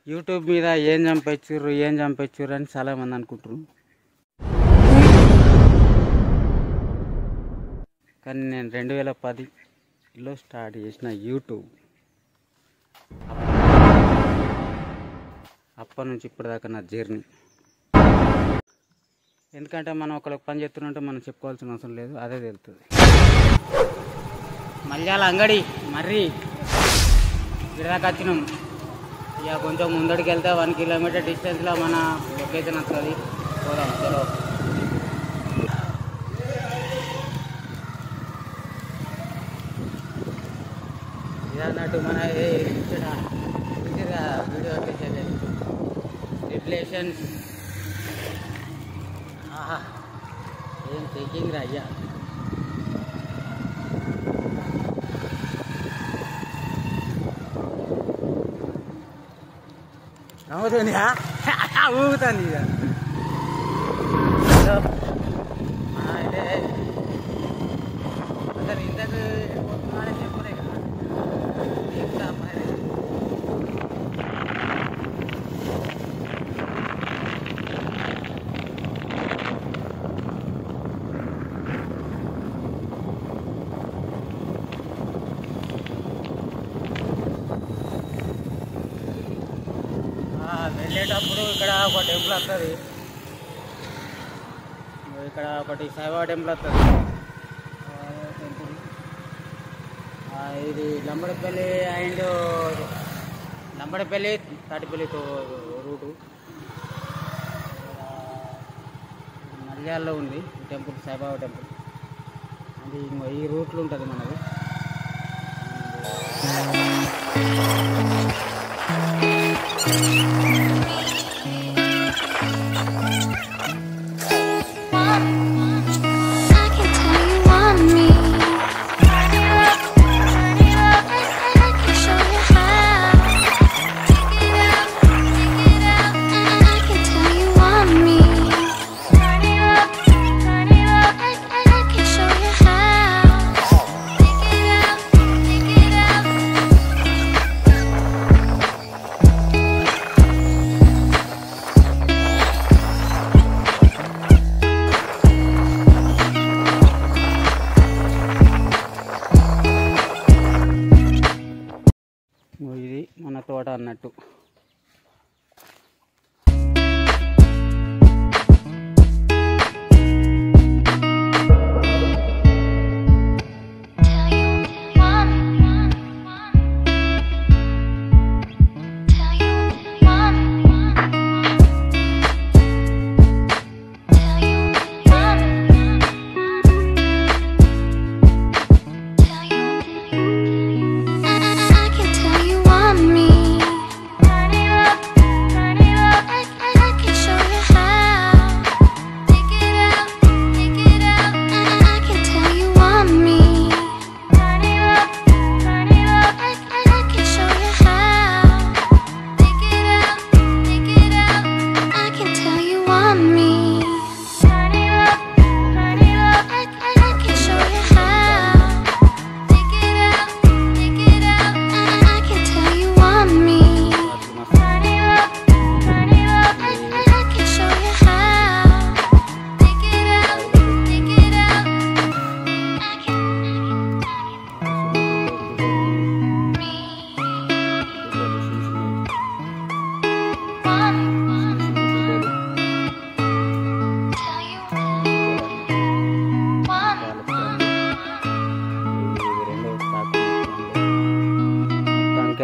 YouTube మీద ఏం చంపొచ్చుర్రు అని చాలామంది అనుకుంటారు. కానీ నేను 2010లో స్టార్ట్ చేసిన యూట్యూబ్. అప్పటి నుంచి ఇప్పటిదాకా నా జర్నీ. ఎందుకంటే మనం ఒకరికి పని చేస్తున్నట్టే మనం చెప్పుకోవాల్సిన అవసరం లేదు, అదే తెలుస్తుంది. మల్యాల అంగడి మర్రి ఇక్కడిదాకా వచ్చినాం. ఇక కొంచెం ముందడికి వెళ్తే 1 కిలోమీటర్ డిస్టెన్స్లో మన లొకేషన్ వస్తుంది. పోదాం చలో. ఇదన్నట్టు మన వీడియో వచ్చేసేది రిప్లేషన్స్. ఏం చెకింగ్ రా అయ్యా. అవుతుంది ఊగుతుంది ఇక. అయితే అసలు ఇంతకు పోతున్నానే చెప్పలే కదా. ఇంకా మరి వెళ్ళేటప్పుడు ఇక్కడ ఒక టెంపుల్ వస్తుంది. ఇక్కడ ఒకటి సాయిబాబా టెంపుల్ వస్తుంది. టెంపుల్ ఇది లంబడపల్లి అండ్ తాటిపల్లి రూటు. మల్యాల్లో ఉంది ఈ టెంపుల్, సాయిబాబా టెంపుల్. అది ఈ రూట్లో ఉంటుంది మనది. ఇది మన తోట అన్నట్టు.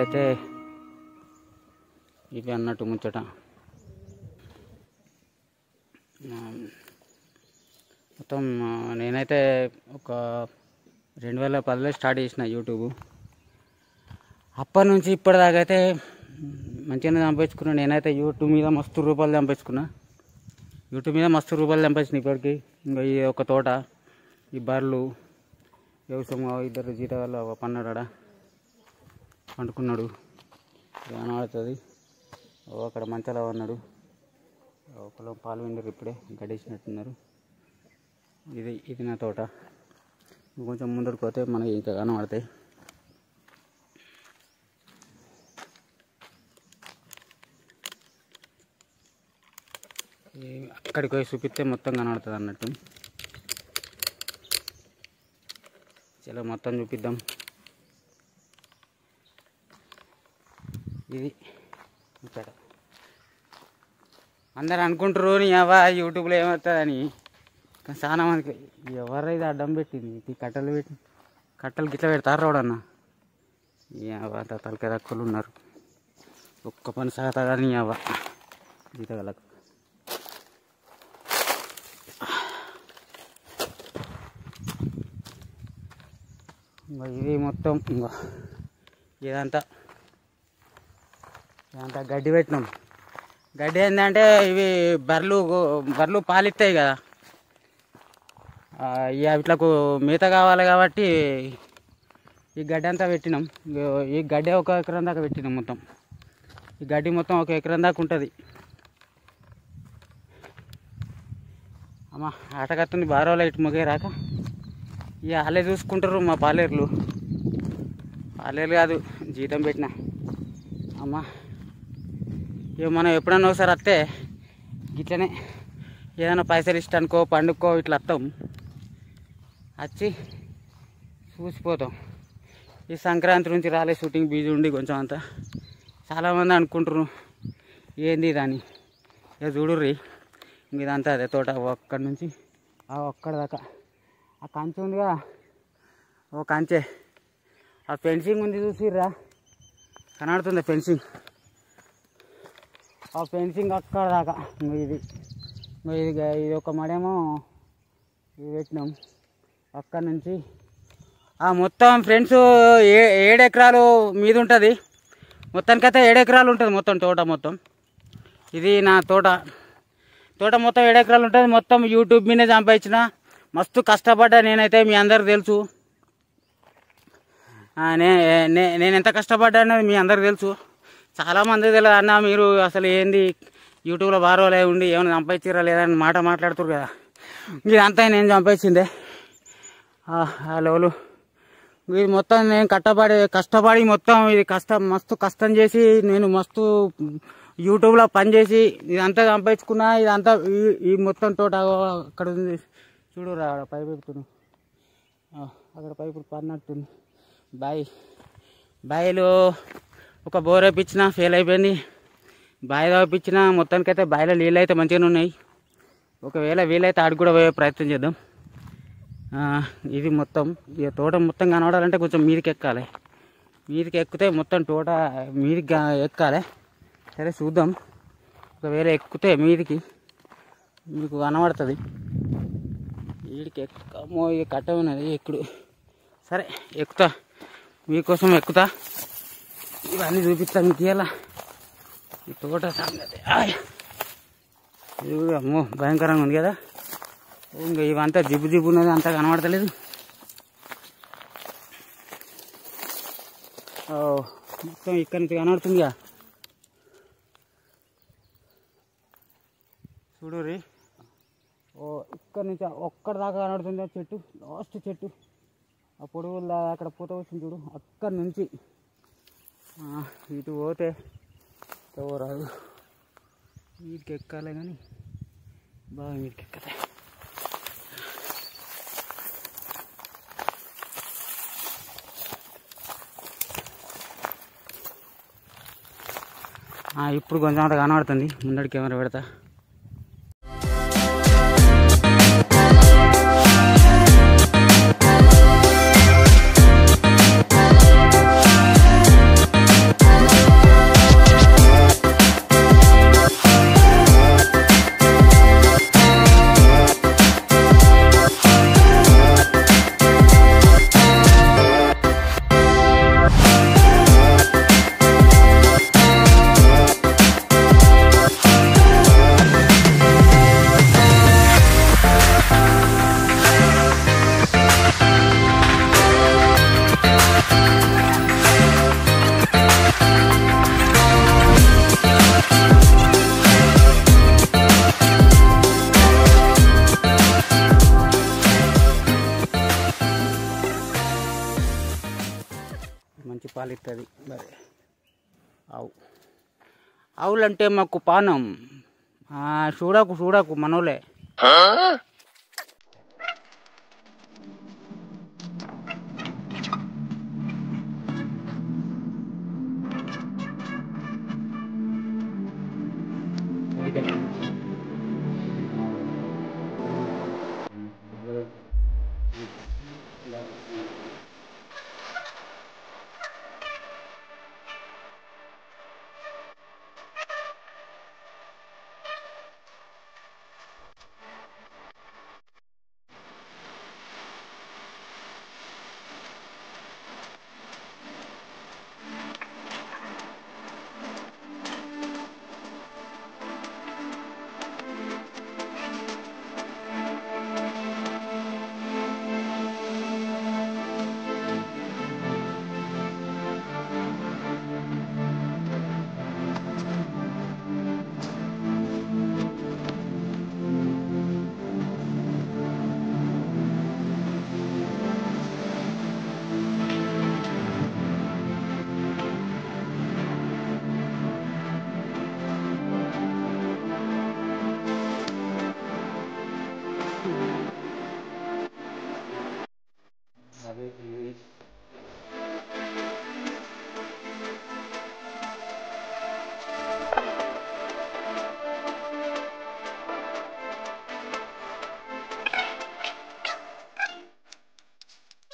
అయితే ఇవి అన్నట్టు ముచ్చట. మొత్తం నేనైతే ఒక 2010లో స్టార్ట్ చేసిన యూట్యూబ్. అప్పటి నుంచి ఇప్పటిదాకా అయితే మంచిగానే సంపాదించుకున్నాను. నేనైతే యూట్యూబ్ మీద మస్తు రూపాయలు సంపాదించుకున్నా. ఇప్పటికి. ఇంకా ఈ ఒక తోట, ఈ బర్రెలు, వ్యవసాయం, 2 జీతగాళ్ళు పన్నాడా పండుకున్నాడు కనబడుతుంది. అక్కడ మంచాల ఉన్నాడు. ఒకళ్ళు పాలు విండరు, ఇప్పుడే గడిచినట్టున్నారు. ఇది నా తోట. కొంచెం ముందరికి పోతే మనకి ఇంకా కనబడతాయి. అక్కడికి పోయి చూపిస్తే మొత్తం కనబడుతుంది అన్నట్టు. చలో మొత్తం చూపిద్దాం. ఇది ఇక్కడ అందరు అనుకుంటారు నీ అవ్వ యూట్యూబ్లో ఏమవుతుందని, కానీ చాలా మందికి ఎవరైతే అడ్డం పెట్టింది ఈ కట్టలు గిట్ల పెడతారు రోడన్న. అంత తలకాయ తక్కువలు ఉన్నారు. ఒక్క పని సాగుతా నీ అవ్వ జీతగలకు. ఇది మొత్తం ఇదంతా గడ్డి పెట్టినాం. గడ్డి ఏంటంటే ఇవి బర్రెలు పాలిస్తాయి కదా, వీటికి మేత కావాలి కాబట్టి ఈ గడ్డి అంతా పెట్టినాం. ఈ గడ్డి 1 ఎకరం దాకా పెట్టినాం. మొత్తం ఈ గడ్డి మొత్తం 1 ఎకరం దాకా ఉంటుంది. అమ్మ ఆటకత్తుంది బారోలో ఇటు మొగే రాక ఇక వాళ్ళే చూసుకుంటారు. మా పాలేర్లు కాదు, జీతం పెట్టిన. అమ్మ ఇక మనం ఎప్పుడన్నా ఒకసారి వస్తే ఇట్లనే ఏదైనా పైసలు ఇష్టానికో పండుగకో ఇట్లా వస్తాం, వచ్చి చూసిపోతాం. ఈ సంక్రాంతి నుంచి రాలే షూటింగ్ బిజీ ఉండి కొంచెం అంతా. చాలామంది అనుకుంటారు ఏంది దాన్ని. ఇక చూడుర్రి ఇదంతా అదే తోట. అక్కడి నుంచి అక్కడి దాకా ఆ కంచె ఉందిగా, ఓ కంచె, ఆ ఫెన్సింగ్ ఉంది చూసిర్రా, కనబడుతుంది ఫెన్సింగ్. ఆ ఫెన్సింగ్ అక్కడ దాకా ఇది ఒక మడేమో ఇది పెట్టినాం. అక్కడ నుంచి మొత్తం ఫ్రెండ్స్ 7 ఎకరాలు మీద ఉంటుంది. మొత్తానికైతే 7 ఎకరాలు ఉంటుంది మొత్తం తోట. మొత్తం ఇది నా తోట మొత్తం 7 ఎకరాలు ఉంటుంది. మొత్తం యూట్యూబ్ మీదే సంపాదించిన, మస్తు కష్టపడ్డా నేనైతే. మీ అందరికి తెలుసు నేను ఎంత కష్టపడ్డా అనేది మీ అందరికి తెలుసు. చాలామంది తెలియదు అన్న మీరు అసలు ఏంది యూట్యూబ్లో బారోలే ఉండి ఏమైనా సంపాదించారా లేదా అని మాట్లాడుతున్నారు కదా. ఇదంతా నేను సంపాదించిందే. హలోలు ఇది మొత్తం నేను కష్టపడి మొత్తం ఇది మస్తు కష్టం చేసి నేను మస్తు యూట్యూబ్లో పనిచేసి ఇదంతా సంపాదించుకున్నా. ఇదంతా ఈ మొత్తం తోట అక్కడ ఉంది చూడు రా, పైపు ఎక్కుతున్నాను. అక్కడ పైపు పడినట్టుంది. బాయిలో ఒక బోర్ వేయించిన, ఫెయిల్ అయిపోయింది. బావి తవ్విపించిన. మొత్తానికైతే బావిలో నీళ్ళు అయితే మంచిగానే ఉన్నాయి. ఒకవేళ వీలైతే ఆడికి కూడా పోయే ప్రయత్నం చేద్దాం. ఇది మొత్తం ఇక తోట మొత్తం కనబడాలంటే కొంచెం మీదికి ఎక్కాలి. మీదికి ఎక్కితే మొత్తం తోట మీదికి ఎక్కాలి. సరే చూద్దాం, ఒకవేళ ఎక్కితే మీదికి మీకు కనబడుతుంది. వీడికి ఎక్కమో ఇక కట్ట ఉన్నది ఎక్కుడు. సరే ఎక్కుతా, మీకోసం ఎక్కుతా, ఇవన్నీ చూపిస్తాను మీకు. ఇలా ఈ తోట సంగతి ఇది అమ్మో భయంకరంగా ఉంది కదా. ఇంకా ఇవంతా జిబ్బు ఉన్నది, అంతా కనబడతలేదు. మొత్తం ఇక్కడి నుంచి కనబడుతుందిగా చూడు రీ. ఇక్కడి నుంచి ఒక్కడి దాకా కనబడుతుంది ఆ చెట్టు, లాస్ట్ చెట్టు. ఆ పొడుగుల అక్కడ పూత వచ్చింది చూడు, అక్కడి నుంచి ఇటు పోతే రాదు. వీటికి ఎక్కాలి కానీ బాగా వీటికి ఎక్కతాయి. ఇప్పుడు కొంచెం అంత కనబడుతుంది. ముందడి కెమెరా పెడతా. మంచి పాలు ఇస్తుంది. మరి ఆవులంటే మాకు పానం. చూడకు చూడకు మనోలే.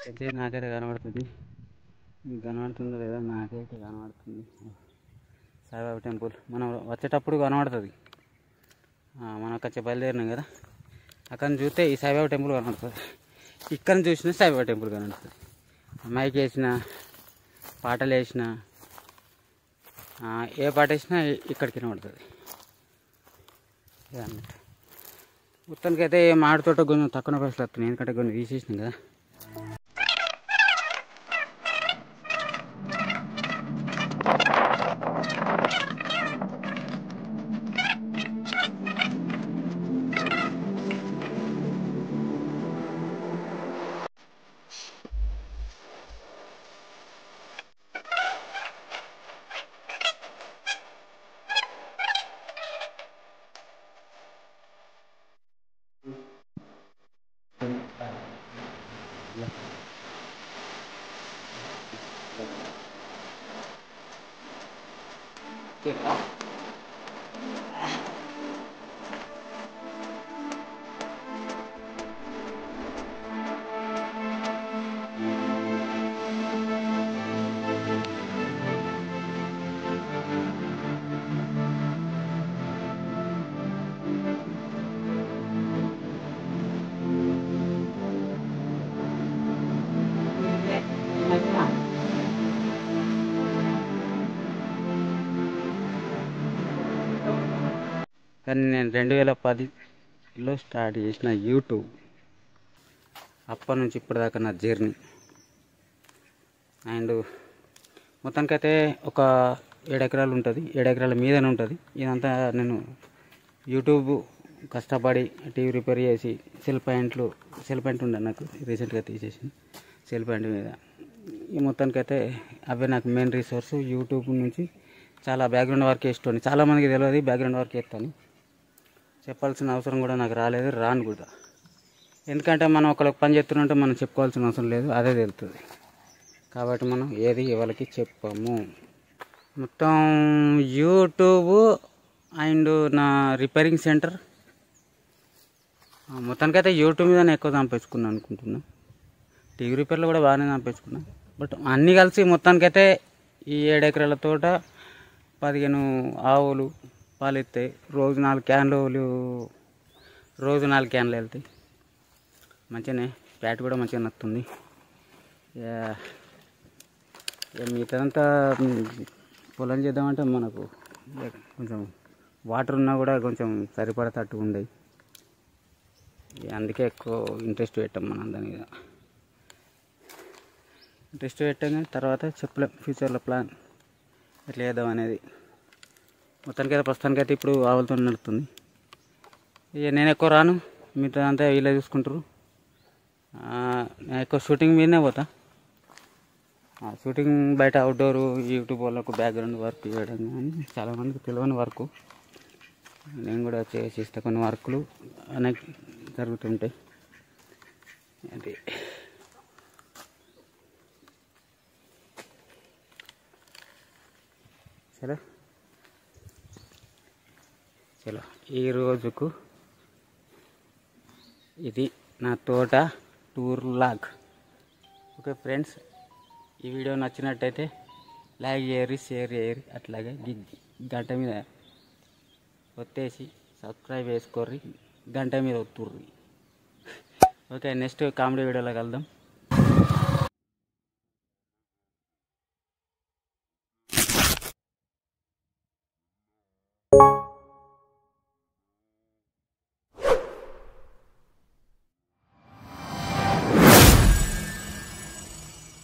అయితే నాకైతే కనబడుతుంది, మీకు కనబడుతుందో లేదా? నాకైతే కనబడుతుంది సాయిబాబా టెంపుల్. మనం వచ్చేటప్పుడు కనబడుతుంది, మనం అక్కడ బయలుదేరినాం కదా, అక్కడ చూస్తే ఈ సాయిబాబా టెంపుల్ కనబడుతుంది. ఇక్కడ చూసినా సాయిబాబా టెంపుల్ కనబడుతుంది. మైక్ వేసిన, పాటలు వేసిన, ఏ పాట వేసినా ఇక్కడికి కనబడుతుంది. మొత్తానికైతే మామిడి తోట కొంచెం తక్కువ పైసలు వస్తున్నాయి, ఎందుకంటే కొన్ని తీసేసినాం కదా. కానీ నేను 2010లో స్టార్ట్ చేసిన యూట్యూబ్, అప్పటి నుంచి ఇప్పటిదాకా నా జర్నీ. అండ్ మొత్తానికైతే ఒక 7 ఎకరాలు ఉంటుంది, 7 ఎకరాల మీదనే ఉంటుంది. ఇదంతా నేను యూట్యూబ్ కష్టపడి టీవీ రిపేర్ చేసి సెల్ ప్యాంట్ ఉండే నాకు, రీసెంట్గా తీసేసి సెల్ ప్యాంట్ మీద. ఈ మొత్తానికైతే అవే నాకు మెయిన్ రిసోర్స్. యూట్యూబ్ నుంచి చాలా బ్యాక్గ్రౌండ్ వర్క్ చేస్తాను, చాలామందికి తెలియదు బ్యాక్గ్రౌండ్ వర్క్ చేస్తాను. చెప్పాల్సిన అవసరం కూడా నాకు రాలేదు, రాను కూడా. ఎందుకంటే మనం ఒకరికి పని చేస్తున్నట్టు మనం చెప్పుకోవాల్సిన అవసరం లేదు, అదే తెలుస్తుంది. కాబట్టి మనం ఏది ఎవరికి చెప్పము. మొత్తం యూట్యూబ్ అండ్ నా రిపేరింగ్ సెంటర్, మొత్తానికైతే యూట్యూబ్ మీద ఎక్కువ సంపాదించుకున్నాను అనుకుంటున్నా. టీవీ రిపేర్లో కూడా బాగానే సంపాదించుకున్నాను. బట్ అన్నీ కలిసి మొత్తానికైతే ఈ 7 ఎకరాల తోట, 15 ఆవులు పాలు ఇస్తాయి. రోజు 4 క్యాన్లు వెళ్తాయి. మంచిగానే ప్యాట్ కూడా మంచిగా నత్తుంది. మిగతాదంతా పొలం చేద్దామంటే మనకు కొంచెం వాటర్ ఉన్నా కూడా కొంచెం సరిపడేటట్టు ఉండేవి. అందుకే ఎక్కువ ఇంట్రెస్ట్ పెట్టాం మనం దాని మీద. ఇంట్రెస్ట్ పెట్టాం కానీ తర్వాత చెప్పలేం ఫ్యూచర్లో ప్లాన్ ఎట్లా చేద్దాం అనేది. మొత్తానికైతే ప్రస్తుతానికైతే ఇప్పుడు ఆవులతో నడుస్తుంది. ఇక నేను ఎక్కువ రాను, మీతో అంతా వీళ్ళే చూసుకుంటారు. నేను ఎక్కువ షూటింగ్ మీదనే పోతా. షూటింగ్ బయట అవుట్డోర్ యూట్యూబ్ వాళ్ళకు బ్యాక్గ్రౌండ్ వర్క్ చేయడం కానీ చాలామందికి తెలియని వర్క్. నేను కూడా చేసిస్తా. కొన్ని వర్కులు అనేక జరుగుతుంటాయి. అది చలో చలో ఈ రోజుకు ఇది నా తోట టూర్ వ్లాగ్. ఓకే ఫ్రెండ్స్, ఈ వీడియో నచ్చినట్టయితే లైక్ చేయరు, షేర్ చేయరు, అట్లాగే గంట మీద ఒత్తేసి సబ్స్క్రైబ్ చేసుకోర్రి, గంట మీద ఒత్తుర్రి. ఓకే, నెక్స్ట్ కామెడీ వీడియోలో కలుద్దాం.